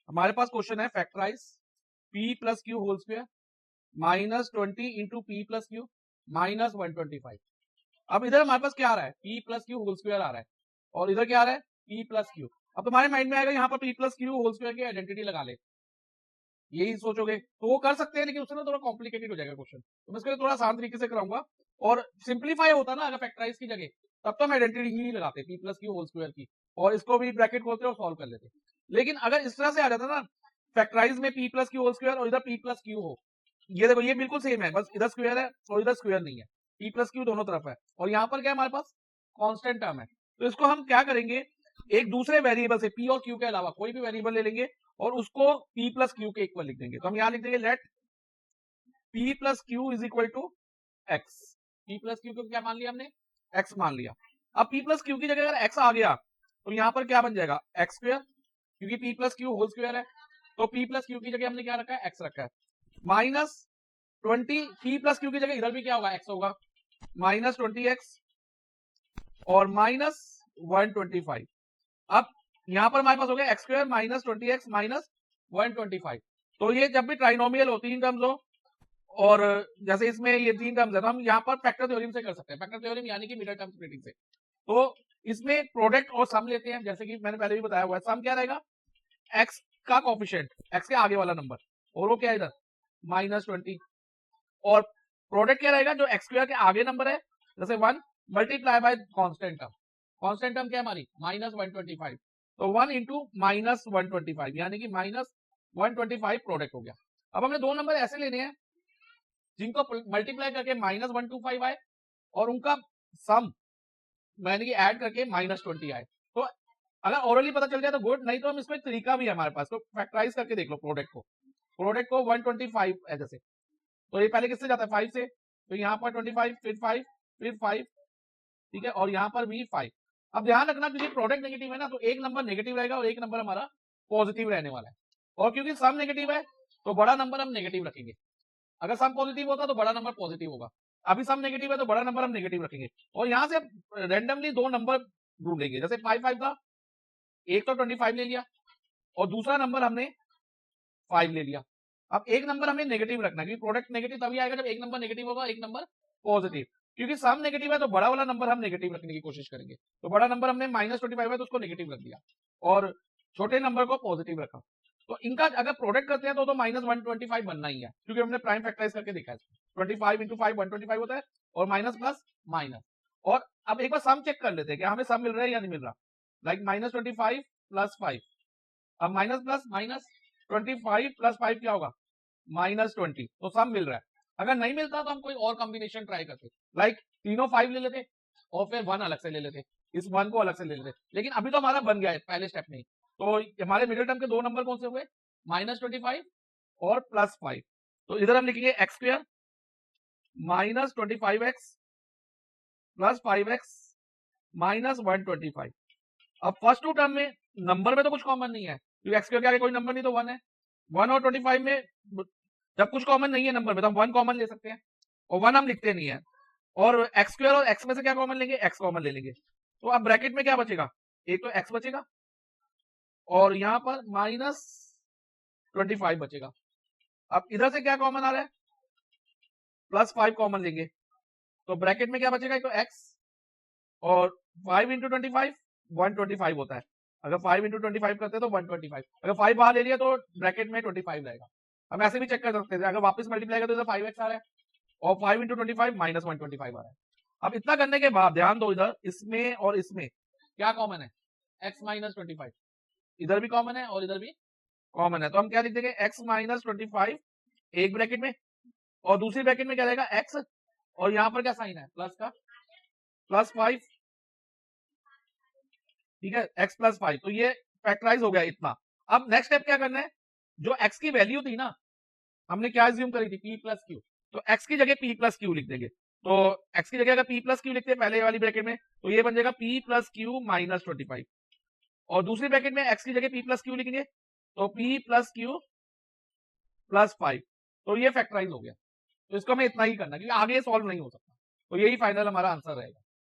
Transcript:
हमारे पास क्वेश्चन है factorize p plus Q whole square minus 20 into p plus q minus 125। अब इधर हमारे पास क्या आ रहा है, p plus Q whole square आ रहा है और इधर क्या आ रहा है, p प्लस क्यू। अब तुम्हारे माइंड में आएगा यहाँ पर p plus Q whole square की आइडेंटिटी लगा ले, यही सोचोगे तो वो कर सकते हैं, लेकिन उससे ना थोड़ा कॉम्प्लिकेटेड हो जाएगा क्वेश्चन, तो मैं इसके लिए थोड़ा आसान तरीके से कराऊंगा। और सिंप्लीफाई होता ना अगर फैक्टराइज की जगह, तब तो हम आइडेंटिटी ही लगाते p plus Q whole square की और इसको भी ब्रैकेट खोलते और सॉल्व कर लेते। लेकिन अगर इस तरह से आ जाता ना फैक्टराइज में p plus Q whole square और इधर p प्लस क्यू हो, ये देखो ये बिल्कुल सेम है, बस इधर स्क्वायर है और इधर स्क्वायर नहीं है, p प्लस क्यू दोनों तरफ है और यहाँ पर क्या है हमारे पास कांस्टेंट टर्म है। तो इसको हम क्या करेंगे, एक दूसरे वेरिएबल से p और q के अलावा कोई भी वेरिएबल ले लेंगे और उसको p प्लस क्यू के इक्वल लिख देंगे। तो हम यहाँ लिख देंगे let p plus q is equal to x। p plus q को क्या मान लिया हमने, x मान लिया। अब p प्लस क्यू की जगह अगर x आ गया तो यहाँ पर क्या बन जाएगा एक्स स्क्वायर, क्योंकि p plus Q whole square है, तो p प्लस क्यू की जगह हमने क्या रखा है x रखा है, माइनस 20 p प्लस क्यू की जगह इधर भी क्या होगा x होगा, माइनस 20x और माइनस 125। अब यहां पर हमारे पास हो गया x square minus 20x minus 125। तो ये जब भी ट्राइनोमियल हो, तीन टर्म्स हो और जैसे इसमें ये तीन टर्म्स है, तो हम यहाँ पर फैक्टर थ्योरम से कर सकते हैं, फैक्टर थ्योरम यानी कि मिडल टर्म स्प्लिटिंग से। तो इसमें प्रोडक्ट और सम लेते हैं, जैसे कि मैंने पहले भी बताया हुआ है, सम क्या रहेगा x का कोफिशिएंट, x के आगे वाला नंबर, और वो क्या है इधर माइनस 20, और प्रोडक्ट क्या रहेगा जो एक्स स्क्वायर के आगे नंबर है, जैसे 1 multiply by constant term, constant term क्या है हमारी माइनस 125, तो 1 इंटू माइनस 125 यानी कि माइनस 125 प्रोडक्ट हो गया। अब हमने दो नंबर ऐसे लेने हैं जिनको मल्टीप्लाई करके माइनस 125 आए और उनका सम यानी कि ऐड करके माइनस 20 आए। तो अगर ओरली पता चल जाए तो गुड, नहीं तो हम इसमें एक तरीका भी है हमारे पास, तो फैक्टराइज करके देख लो प्रोडक्ट को 125 है जैसे, तो ये पहले किससे जाता है 5 से, तो यहाँ पर 25 फिर 5 ठीक है, और यहाँ पर भी 5। अब ध्यान रखना क्योंकि प्रोडक्ट नेगेटिव है ना, तो एक नंबर नेगेटिव रहेगा और एक नंबर हमारा पॉजिटिव रहने वाला है, और क्योंकि सम नेगेटिव है तो बड़ा नंबर हम नेगेटिव रखेंगे, अगर सम पॉजिटिव होता तो बड़ा नंबर पॉजिटिव होगा, अभी सम नेगेटिव है तो बड़ा नंबर हम नेगेटिव रखेंगे। और यहाँ से रेंडमली दो नंबर ढूंढ लेंगे, जैसे 5 था, एक तो 25 ले लिया और दूसरा नंबर हमने 5 ले लिया। अब एक नंबर हमें नेगेटिव रखना है, क्योंकि प्रोडक्ट नेगेटिव तभी आएगा जब एक नंबर नेगेटिव होगा एक नंबर पॉजिटिव, क्योंकि सम नेगेटिव है तो बड़ा वाला नंबर हम नेगेटिव रखने की कोशिश करेंगे, तो बड़ा नंबर हमने माइनस 25 है तो उसको नेगेटिव रख दिया और छोटे नंबर को पॉजिटिव रखा। तो इनका अगर प्रोडक्ट करते हैं तो माइनस 125 बनना ही है, क्योंकि हमने प्राइम फैक्टराइज करके देखा है, 25 इंटू 5 125 होता है और माइनस प्लस माइनस। और अब एक बार सम चेक कर लेते हैं कि हमें सम मिल रहा है या नहीं मिल रहा, लाइक माइनस 25 प्लस 5, अब माइनस प्लस माइनस 25 प्लस 5 क्या होगा माइनस 20, तो सम मिल रहा है। अगर नहीं मिलता तो हम कोई और कॉम्बिनेशन ट्राई करते, लाइक तीनों 5 ले लेते और फिर 1 अलग से ले लेते, इस 1 को अलग से ले लेते, लेकिन अभी तो हमारा बन गया है पहले स्टेप में ही। तो हमारे मिडिल टर्म के दो नंबर कौन से हुए माइनस 25 और प्लस 5, तो इधर हम लिखेंगे x square minus 25x plus 5x minus 125। अब फर्स्ट टू टर्म में नंबर में तो कुछ कॉमन नहीं है, क्योंकि एक्स स्क्वायर के आगे कोई नंबर नहीं तो 1 है, 1 और 25 में जब कुछ कॉमन नहीं है नंबर में तो हम 1 कॉमन ले सकते हैं और 1 हम लिखते नहीं है, और एक्स स्क्वायर और एक्स में से क्या कॉमन लेंगे एक्स कॉमन ले लेंगे, तो अब ब्रैकेट में क्या बचेगा एक तो एक्स बचेगा और यहाँ पर माइनस 25 बचेगा। अब इधर से क्या कॉमन आ रहा है प्लस 5 कॉमन लेंगे, तो ब्रैकेट में क्या बचेगा एक तो एक्स और 5 इंटू 25 125 होता है, अगर 5 इंटू 25 करते हैं तो 125, अगर 5 बाहर ले लिया तो ब्रैकेट में 25 रहेगा। हम ऐसे भी चेक कर सकते हैं, अगर वापस मल्टीप्लाई करें तो इधर 5x आ रहा है और 5 इंटू 25 माइनस 125 आ रहा है। अब इतना करने के बाद ध्यान दो, इधर इसमें और इसमें क्या कॉमन है x माइनस 25, इधर भी कॉमन है और इधर भी कॉमन है, तो हम क्या लिख देंगे x माइनस 25 एक ब्रैकेट में और दूसरी ब्रैकेट में क्या रहेगा x, और यहाँ पर क्या साइन है प्लस का प्लस 5, ठीक है x प्लस 5, तो ये फैक्टराइज हो गया इतना। अब नेक्स्ट स्टेप क्या करना है, जो x की वैल्यू थी ना हमने क्या एज्यूम करी थी p प्लस क्यू, तो x की जगह p प्लस क्यू लिख देंगे, तो x की जगह अगर p प्लस क्यू लिखते हैं पहले वाली ब्रैकेट में तो ये बन जाएगा p प्लस क्यू माइनस 25, और दूसरी ब्रैकेट में x की जगह p प्लस क्यू लिखेंगे तो p प्लस क्यू प्लस 5, तो ये फैक्टराइज हो गया। तो इसको हमें इतना ही करना क्योंकि आगे सॉल्व नहीं हो सकता, तो यही फाइनल हमारा आंसर रहेगा।